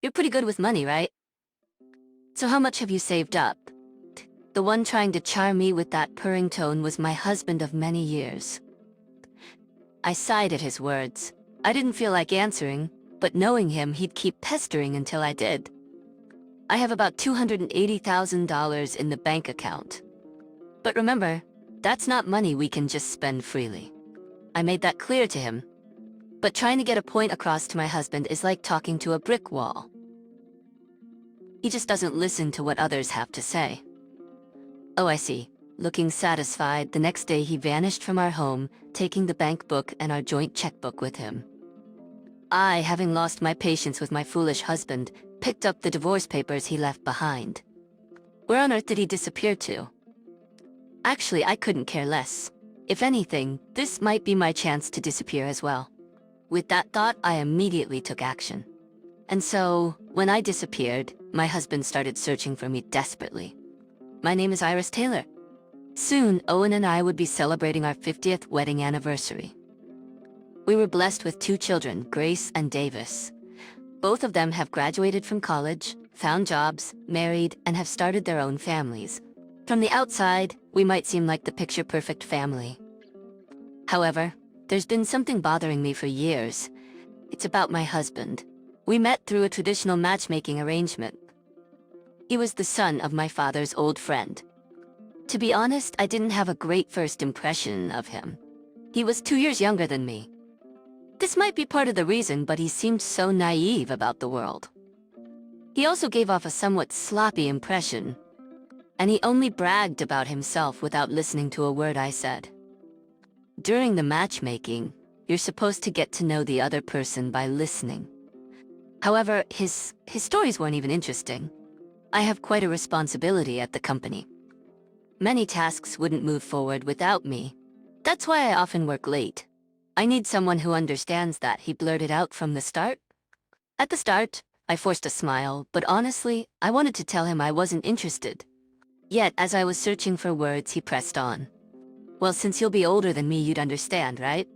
You're pretty good with money, right? So how much have you saved up? The one trying to charm me with that purring tone was my husband of many years. I sighed at his words. I didn't feel like answering, but knowing him, he'd keep pestering until I did. I have about $280,000 in the bank account. But remember, that's not money we can just spend freely. I made that clear to him. But trying to get a point across to my husband is like talking to a brick wall. He just doesn't listen to what others have to say. Oh, I see. Looking satisfied, the next day he vanished from our home, taking the bank book and our joint checkbook with him. I, having lost my patience with my foolish husband, picked up the divorce papers he left behind. Where on earth did he disappear to? Actually, I couldn't care less. If anything, this might be my chance to disappear as well. With that thought, I immediately took action. And so, when I disappeared, my husband started searching for me desperately. My name is Iris Taylor. Soon, Owen and I would be celebrating our 50th wedding anniversary. We were blessed with 2 children, Grace and Davis. Both of them have graduated from college, found jobs, married, and have started their own families. From the outside, we might seem like the picture-perfect family. However, there's been something bothering me for years. It's about my husband. We met through a traditional matchmaking arrangement. He was the son of my father's old friend. To be honest, I didn't have a great first impression of him. He was 2 years younger than me. This might be part of the reason, but he seemed so naive about the world. He also gave off a somewhat sloppy impression, and he only bragged about himself without listening to a word I said. During the matchmaking, you're supposed to get to know the other person by listening. However, his stories weren't even interesting. I have quite a responsibility at the company. Many tasks wouldn't move forward without me. That's why I often work late. I need someone who understands that, he blurted out from the start. At the start, I forced a smile, but honestly, I wanted to tell him I wasn't interested. Yet, as I was searching for words, he pressed on. Well, since you'll be older than me, you'd understand, right?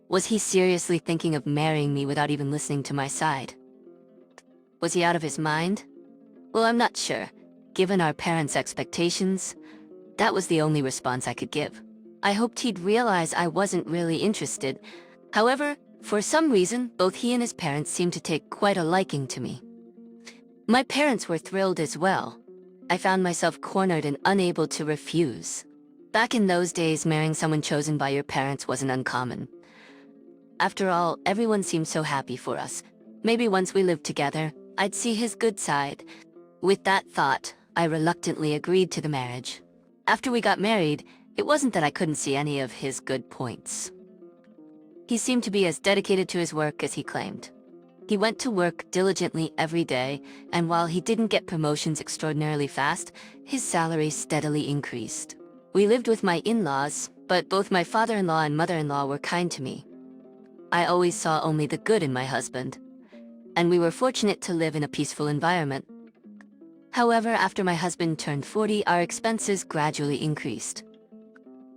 Was he seriously thinking of marrying me without even listening to my side? Was he out of his mind? Well, I'm not sure. Given our parents' expectations, that was the only response I could give. I hoped he'd realize I wasn't really interested. However, for some reason, both he and his parents seemed to take quite a liking to me. My parents were thrilled as well. I found myself cornered and unable to refuse. Back in those days, marrying someone chosen by your parents wasn't uncommon. After all, everyone seemed so happy for us. Maybe once we lived together, I'd see his good side. With that thought, I reluctantly agreed to the marriage. After we got married, it wasn't that I couldn't see any of his good points. He seemed to be as dedicated to his work as he claimed. He went to work diligently every day, and while he didn't get promotions extraordinarily fast, his salary steadily increased. We lived with my in-laws, but both my father-in-law and mother-in-law were kind to me. I always saw only the good in my husband, and we were fortunate to live in a peaceful environment. However, after my husband turned 40, our expenses gradually increased.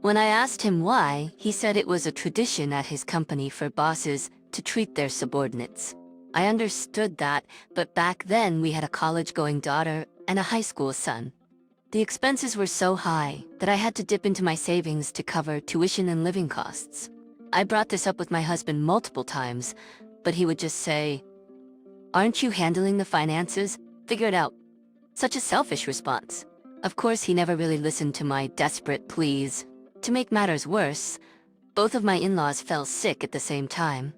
When I asked him why, he said it was a tradition at his company for bosses to treat their subordinates. I understood that, but back then we had a college-going daughter and a high school son. The expenses were so high that I had to dip into my savings to cover tuition and living costs. I brought this up with my husband multiple times, but he would just say, "Aren't you handling the finances? Figure it out." Such a selfish response. Of course, he never really listened to my desperate pleas. To make matters worse, both of my in-laws fell sick at the same time,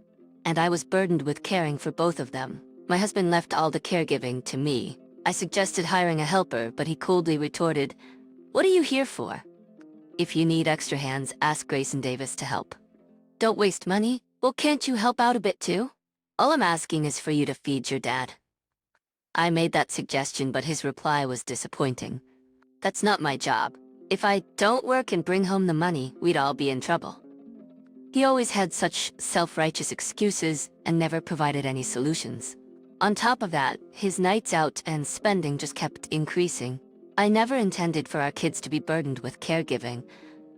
and I was burdened with caring for both of them. My husband left all the caregiving to me. I suggested hiring a helper, but he coldly retorted, "What are you here for? If you need extra hands, ask Grace and Davis to help. Don't waste money. Well, can't you help out a bit too? All I'm asking is for you to feed your dad." I made that suggestion, but his reply was disappointing. "That's not my job. If I don't work and bring home the money, we'd all be in trouble." He always had such self-righteous excuses and never provided any solutions. On top of that, his nights out and spending just kept increasing. I never intended for our kids to be burdened with caregiving,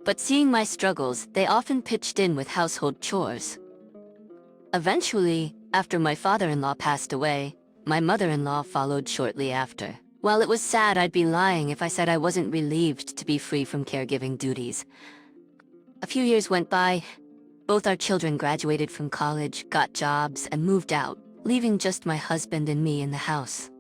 but seeing my struggles, they often pitched in with household chores. Eventually, After my father-in-law passed away, my mother-in-law followed shortly after. While it was sad, I'd be lying if I said I wasn't relieved to be free from caregiving duties. A few years went by. Both our children graduated from college, got jobs, and moved out, leaving just my husband and me in the house.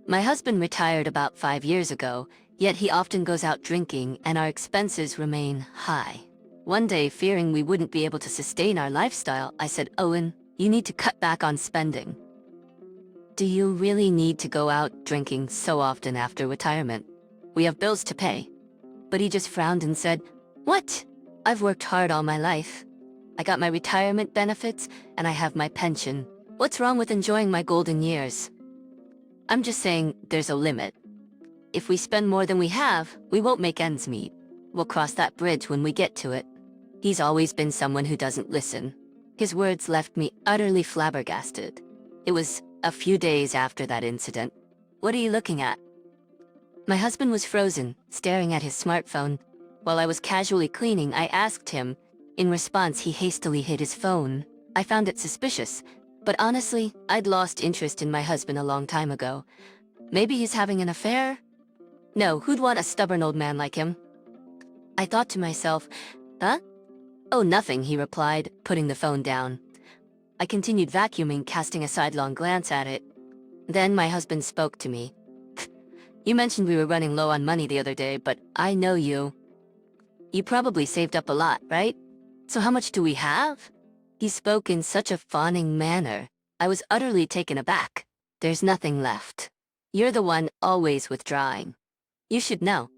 My husband retired about 5 years ago, yet he often goes out drinking and our expenses remain high. One day, fearing we wouldn't be able to sustain our lifestyle, I said, "Owen, you need to cut back on spending. Do you really need to go out drinking so often after retirement? We have bills to pay." But he just frowned and said, "What? I've worked hard all my life. I got my retirement benefits and I have my pension. What's wrong with enjoying my golden years? I'm just saying there's a limit. If we spend more than we have, we won't make ends meet. We'll cross that bridge when we get to it." He's always been someone who doesn't listen. His words left me utterly flabbergasted. It was a few days after that incident. "What are you looking at?" My husband was frozen, staring at his smartphone. While I was casually cleaning, I asked him. In response, he hastily hid his phone. I found it suspicious, but honestly, I'd lost interest in my husband a long time ago. Maybe he's having an affair? No, who'd want a stubborn old man like him? I thought to myself, huh? "Oh, nothing," he replied, putting the phone down. I continued vacuuming, casting a sidelong glance at it. Then my husband spoke to me. "You mentioned we were running low on money the other day, but I know you. You probably saved up a lot, right? So how much do we have?" He spoke in such a fawning manner. I was utterly taken aback. "There's nothing left. You're the one always withdrawing. You should know."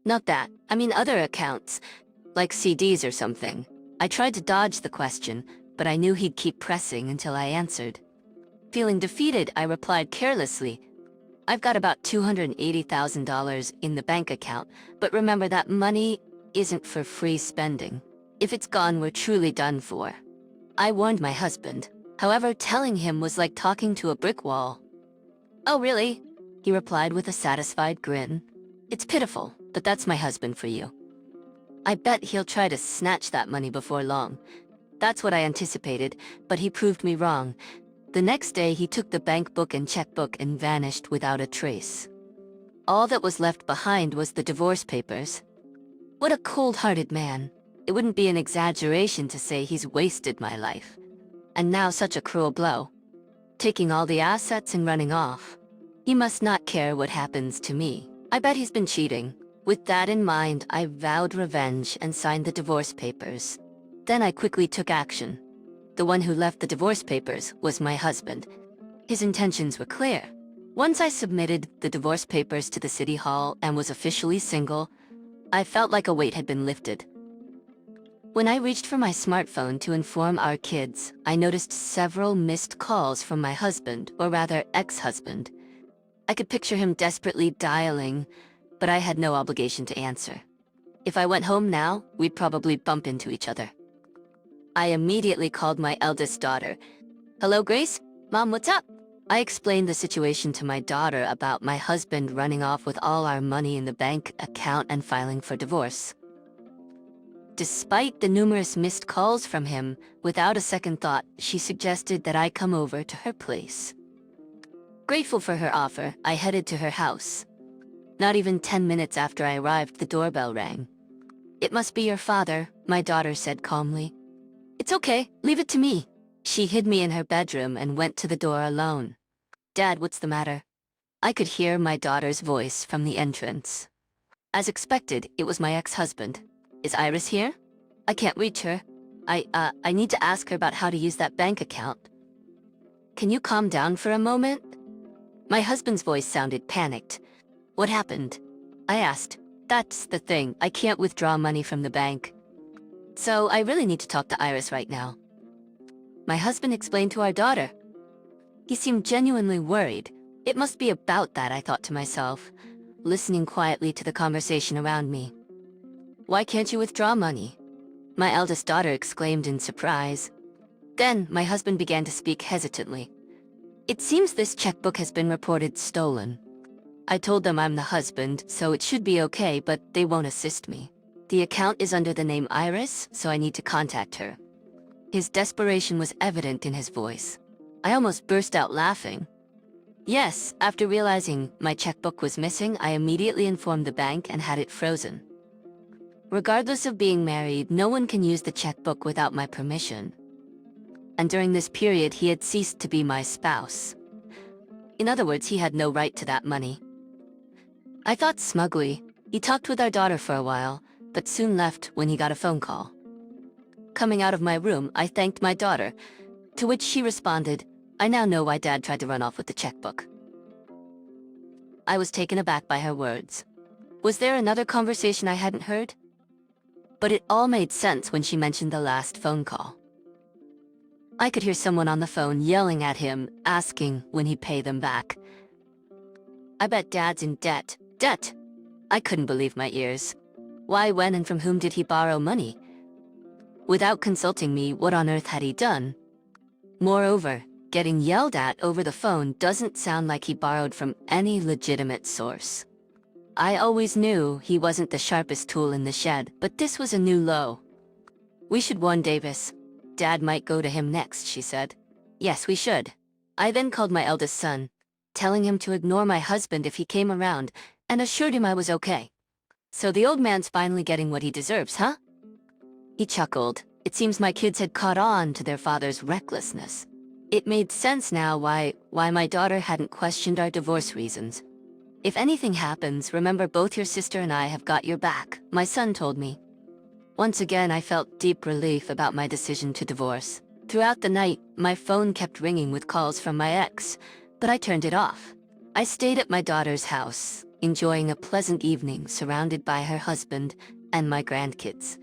"Not that. I mean other accounts, like CDs or something." I tried to dodge the question, but I knew he'd keep pressing until I answered. Feeling defeated, I replied carelessly, "I've got about $280,000 in the bank account, but remember that money isn't for free spending. If it's gone, we're truly done for." I warned my husband. However, telling him was like talking to a brick wall. "Oh, really?" he replied with a satisfied grin. "It's pitiful, but that's my husband for you. I bet he'll try to snatch that money before long." That's what I anticipated, but he proved me wrong. The next day, he took the bank book and checkbook and vanished without a trace. All that was left behind was the divorce papers. What a cold-hearted man. It wouldn't be an exaggeration to say he's wasted my life. And now such a cruel blow. Taking all the assets and running off. He must not care what happens to me. I bet he's been cheating. With that in mind, I vowed revenge and signed the divorce papers. Then I quickly took action. The one who left the divorce papers was my husband. His intentions were clear. Once I submitted the divorce papers to the city hall and was officially single, I felt like a weight had been lifted. When I reached for my smartphone to inform our kids, I noticed several missed calls from my husband, or rather ex-husband. I could picture him desperately dialing, but I had no obligation to answer. If I went home now, we'd probably bump into each other. I immediately called my eldest daughter. "Hello, Grace? Mom, what's up?" I explained the situation to my daughter about my husband running off with all our money in the bank account and filing for divorce. Despite the numerous missed calls from him, without a second thought, she suggested that I come over to her place. Grateful for her offer, I headed to her house. Not even 10 minutes after I arrived, the doorbell rang. "It must be your father," my daughter said calmly. "It's okay, leave it to me." She hid me in her bedroom and went to the door alone. "Dad, what's the matter?" I could hear my daughter's voice from the entrance. As expected, it was my ex-husband. "Is Iris here?" "I can't reach her. I need to ask her about how to use that bank account." "Can you calm down for a moment?" My husband's voice sounded panicked. "What happened?" I asked. "That's the thing, I can't withdraw money from the bank. So I really need to talk to Iris right now." My husband explained to our daughter. He seemed genuinely worried. It must be about that, I thought to myself, listening quietly to the conversation around me. "Why can't you withdraw money?" my eldest daughter exclaimed in surprise. Then my husband began to speak hesitantly. "It seems this checkbook has been reported stolen. I told them I'm the husband, so it should be okay, but they won't assist me. The account is under the name Iris, so I need to contact her." His desperation was evident in his voice. I almost burst out laughing. Yes, after realizing my checkbook was missing, I immediately informed the bank and had it frozen. Regardless of being married, no one can use the checkbook without my permission. And during this period, he had ceased to be my spouse. In other words, he had no right to that money. I thought smugly. He talked with our daughter for a while, but soon left when he got a phone call. Coming out of my room, I thanked my daughter, to which she responded, "I now know why Dad tried to run off with the checkbook." I was taken aback by her words. Was there another conversation I hadn't heard? But it all made sense when she mentioned the last phone call. I could hear someone on the phone yelling at him, asking when he'd pay them back. I bet Dad's in debt. Debt! I couldn't believe my ears. Why, when, and from whom did he borrow money? Without consulting me, what on earth had he done? Moreover, getting yelled at over the phone doesn't sound like he borrowed from any legitimate source. I always knew he wasn't the sharpest tool in the shed, but this was a new low. "We should warn Davis. Dad might go to him next," she said. "Yes, we should." I then called my eldest son, telling him to ignore my husband if he came around, and assured him I was okay. "So the old man's finally getting what he deserves, huh?" He chuckled. It seems my kids had caught on to their father's recklessness. It made sense now why my daughter hadn't questioned our divorce reasons. "If anything happens, remember both your sister and I have got your back," my son told me. Once again, I felt deep relief about my decision to divorce. Throughout the night, my phone kept ringing with calls from my ex, but I turned it off. I stayed at my daughter's house, enjoying a pleasant evening surrounded by her husband and my grandkids.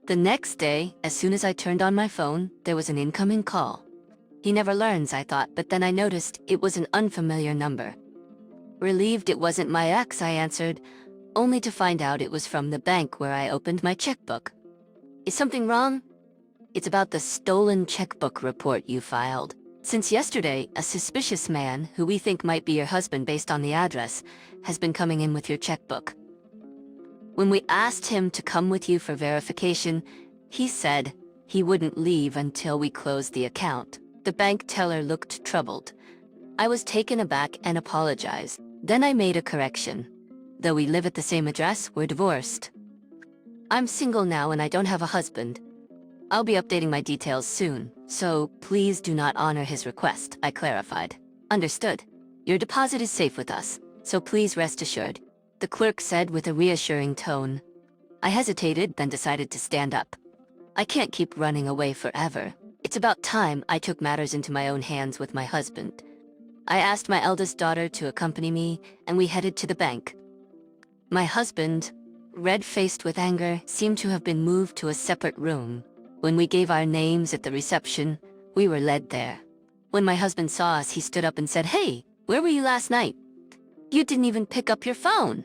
The next day, as soon as I turned on my phone, there was an incoming call. He never learns, I thought, but then I noticed it was an unfamiliar number. Relieved it wasn't my ex, I answered, only to find out it was from the bank where I opened my checkbook. "Is something wrong?" "It's about the stolen checkbook report you filed. Since yesterday, a suspicious man, who we think might be your husband based on the address, has been coming in with your checkbook. When we asked him to come with you for verification, he said he wouldn't leave until we closed the account." The bank teller looked troubled. I was taken aback and apologized. Then I made a correction. "Though we live at the same address, we're divorced. I'm single now and I don't have a husband. I'll be updating my details soon, so please do not honor his request," I clarified. "Understood. Your deposit is safe with us, so please rest assured," the clerk said with a reassuring tone. I hesitated, then decided to stand up. I can't keep running away forever. It's about time I took matters into my own hands with my husband. I asked my eldest daughter to accompany me, and we headed to the bank. My husband, red-faced with anger, seemed to have been moved to a separate room. When we gave our names at the reception, we were led there. When my husband saw us, he stood up and said, "Hey, where were you last night? You didn't even pick up your phone."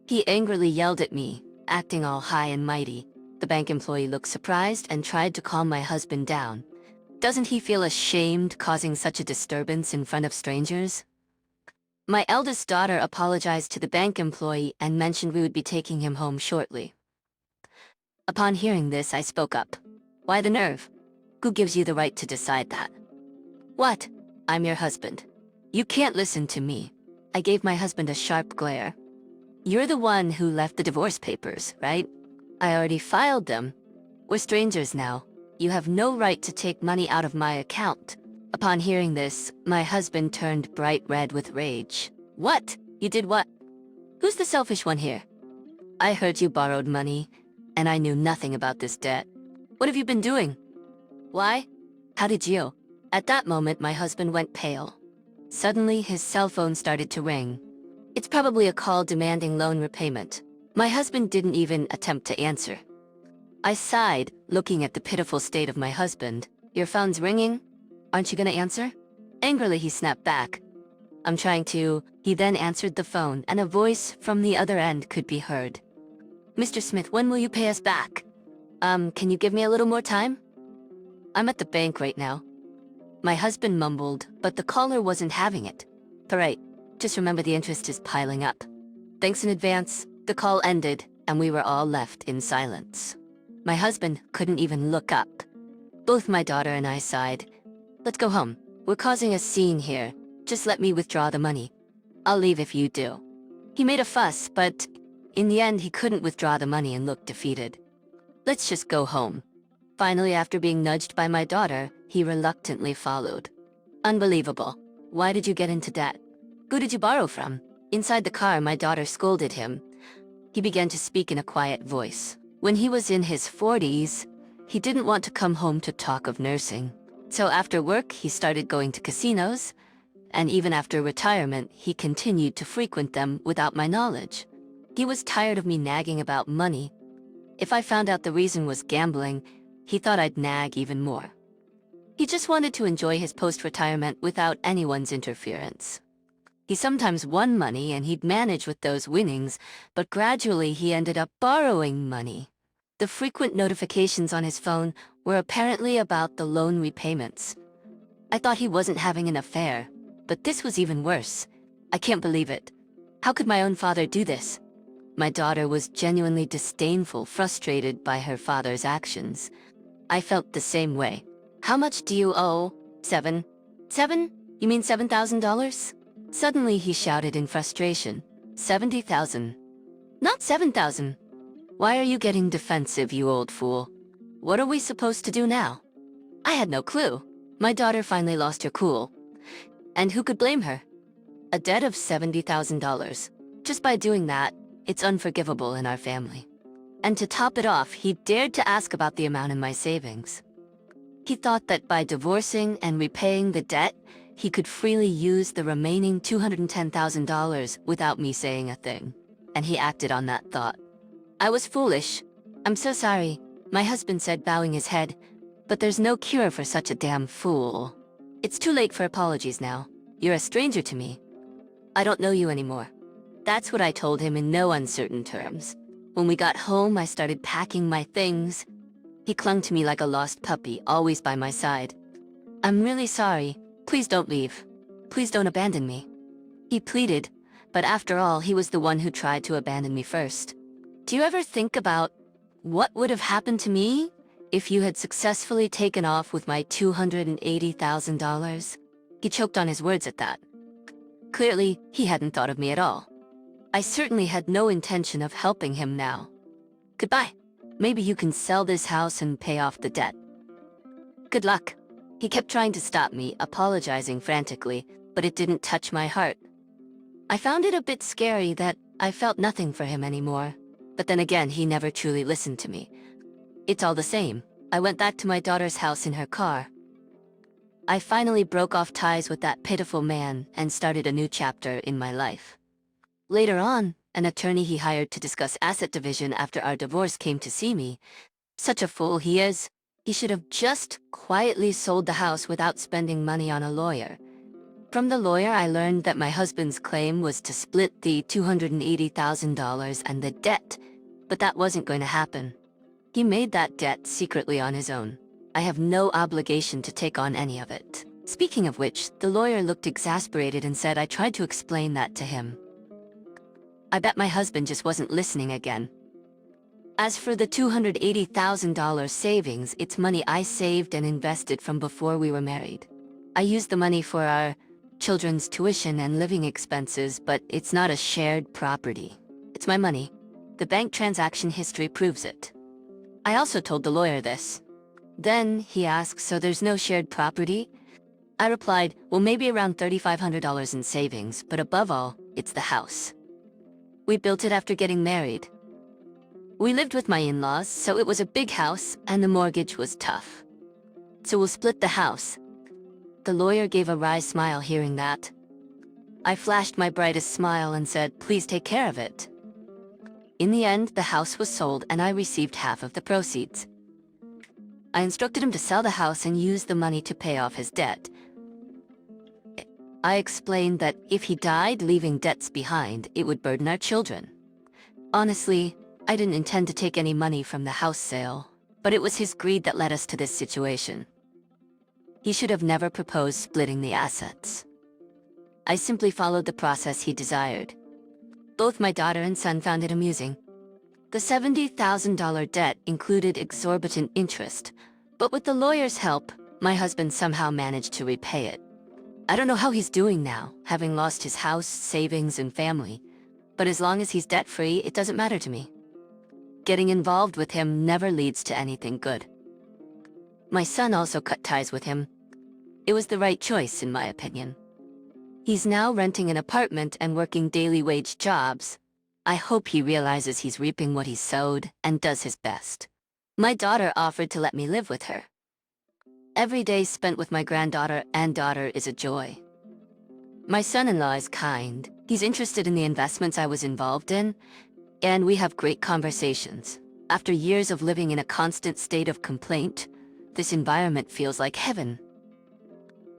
He angrily yelled at me, acting all high and mighty. The bank employee looked surprised and tried to calm my husband down. Doesn't he feel ashamed causing such a disturbance in front of strangers? My eldest daughter apologized to the bank employee and mentioned we would be taking him home shortly. Upon hearing this, I spoke up. "Why the nerve? Who gives you the right to decide that?" "What? I'm your husband. You can't listen to me." I gave my husband a sharp glare. "You're the one who left the divorce papers, right?" "I already filed them." "We're strangers now. You have no right to take money out of my account." Upon hearing this, my husband turned bright red with rage. "What? You did what? Who's the selfish one here? I heard you borrowed money, and I knew nothing about this debt. What have you been doing? Why? How did you?" At that moment, my husband went pale. Suddenly, his cell phone started to ring. It's probably a call demanding loan repayment. My husband didn't even attempt to answer. I sighed, looking at the pitiful state of my husband. "Your phone's ringing? Aren't you gonna answer?" Angrily, he snapped back. "I'm trying to." He then answered the phone, and a voice from the other end could be heard. "Mr. Smith, when will you pay us back? Can you give me a little more time? I'm at the bank right now." My husband mumbled, but the caller wasn't having it. "All right, just remember the interest is piling up. Thanks in advance." The call ended, and we were all left in silence. My husband couldn't even look up. Both my daughter and I sighed. "Let's go home." We're causing a scene here. Just let me withdraw the money. I'll leave if you do. He made a fuss, but in the end he couldn't withdraw the money and looked defeated. Let's just go home. Finally, after being nudged by my daughter, he reluctantly followed. Unbelievable. Why did you get into debt? Who did you borrow from? Inside the car, my daughter scolded him. He began to speak in a quiet voice. When he was in his 40s, he didn't want to come home to talk of nursing. So after work, he started going to casinos, and even after retirement, he continued to frequent them without my knowledge. He was tired of me nagging about money. If I found out the reason was gambling, he thought I'd nag even more. He just wanted to enjoy his post-retirement without anyone's interference. He sometimes won money and he'd manage with those winnings, but gradually he ended up borrowing money. The frequent notifications on his phone were apparently about the loan repayments. I thought he wasn't having an affair, but this was even worse. I can't believe it. How could my own father do this? My daughter was genuinely disdainful, frustrated by her father's actions. I felt the same way. How much do you owe? Seven? You mean $7,000? Suddenly he shouted in frustration. 70,000. Not 7,000. Why are you getting defensive, you old fool? What are we supposed to do now? I had no clue. My daughter finally lost her cool. And who could blame her? A debt of $70,000. Just by doing that, it's unforgivable in our family. And to top it off, he dared to ask about the amount in my savings. He thought that by divorcing and repaying the debt, he could freely use the remaining $210,000 without me saying a thing. And he acted on that thought. I was foolish. I'm so sorry, my husband said, bowing his head. But there's no cure for such a damn fool. It's too late for apologies now. You're a stranger to me. I don't know you anymore. That's what I told him in no uncertain terms. When we got home, I started packing my things. He clung to me like a lost puppy, always by my side. I'm really sorry. Please don't leave. Please don't abandon me. He pleaded, but after all, he was the one who tried to abandon me first. Do you ever think about what would have happened to me if you had successfully taken off with my $280,000? He choked on his words at that. Clearly, he hadn't thought of me at all. I certainly had no intention of helping him now. Goodbye. Maybe you can sell this house and pay off the debt. Good luck. He kept trying to stop me, apologizing frantically, but it didn't touch my heart. I found it a bit scary that I felt nothing for him anymore. But then again, he never truly listened to me. It's all the same. I went back to my daughter's house in her car. I finally broke off ties with that pitiful man and started a new chapter in my life. Later on, an attorney he hired to discuss asset division after our divorce came to see me. Such a fool he is. He should have just quietly sold the house without spending money on a lawyer. From the lawyer, I learned that my husband's claim was to split the $280,000 and the debt, but that wasn't going to happen. He made that debt secretly on his own. I have no obligation to take on any of it. Speaking of which, the lawyer looked exasperated and said I tried to explain that to him. I bet my husband just wasn't listening again. As for the $280,000 savings, it's money I saved and invested from before we were married. I used the money for our children's tuition and living expenses, but it's not a shared property. It's my money. The bank transaction history proves it. I also told the lawyer this. Then he asked, so there's no shared property? I replied, well, maybe around $3,500 in savings, but above all, it's the house. We built it after getting married. We lived with my in-laws, so it was a big house, and the mortgage was tough. So we'll split the house. The lawyer gave a wry smile hearing that. I flashed my brightest smile and said, please take care of it. In the end, the house was sold and I received half of the proceeds. I instructed him to sell the house and use the money to pay off his debt. I explained that if he died leaving debts behind, it would burden our children. Honestly, I didn't intend to take any money from the house sale, but it was his greed that led us to this situation. He should have never proposed splitting the assets. I simply followed the process he desired. Both my daughter and son found it amusing. The $70,000 debt included exorbitant interest, but with the lawyer's help, my husband somehow managed to repay it. I don't know how he's doing now, having lost his house, savings, and family. But as long as he's debt-free, it doesn't matter to me. Getting involved with him never leads to anything good. My son also cut ties with him. It was the right choice, in my opinion. He's now renting an apartment and working daily wage jobs. I hope he realizes he's reaping what he's sowed and does his best. My daughter offered to let me live with her. Every day spent with my granddaughter and daughter is a joy. My son-in-law is kind. He's interested in the investments I was involved in, and we have great conversations. After years of living in a constant state of complaint, this environment feels like heaven.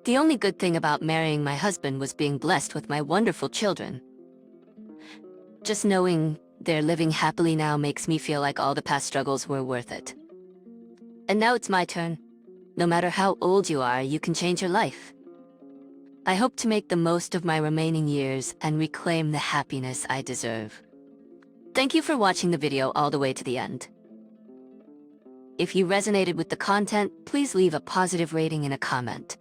The only good thing about marrying my husband was being blessed with my wonderful children. Just knowing they're living happily now makes me feel like all the past struggles were worth it. And now it's my turn. No matter how old you are, you can change your life. I hope to make the most of my remaining years and reclaim the happiness I deserve. Thank you for watching the video all the way to the end. If you resonated with the content, please leave a positive rating and a comment.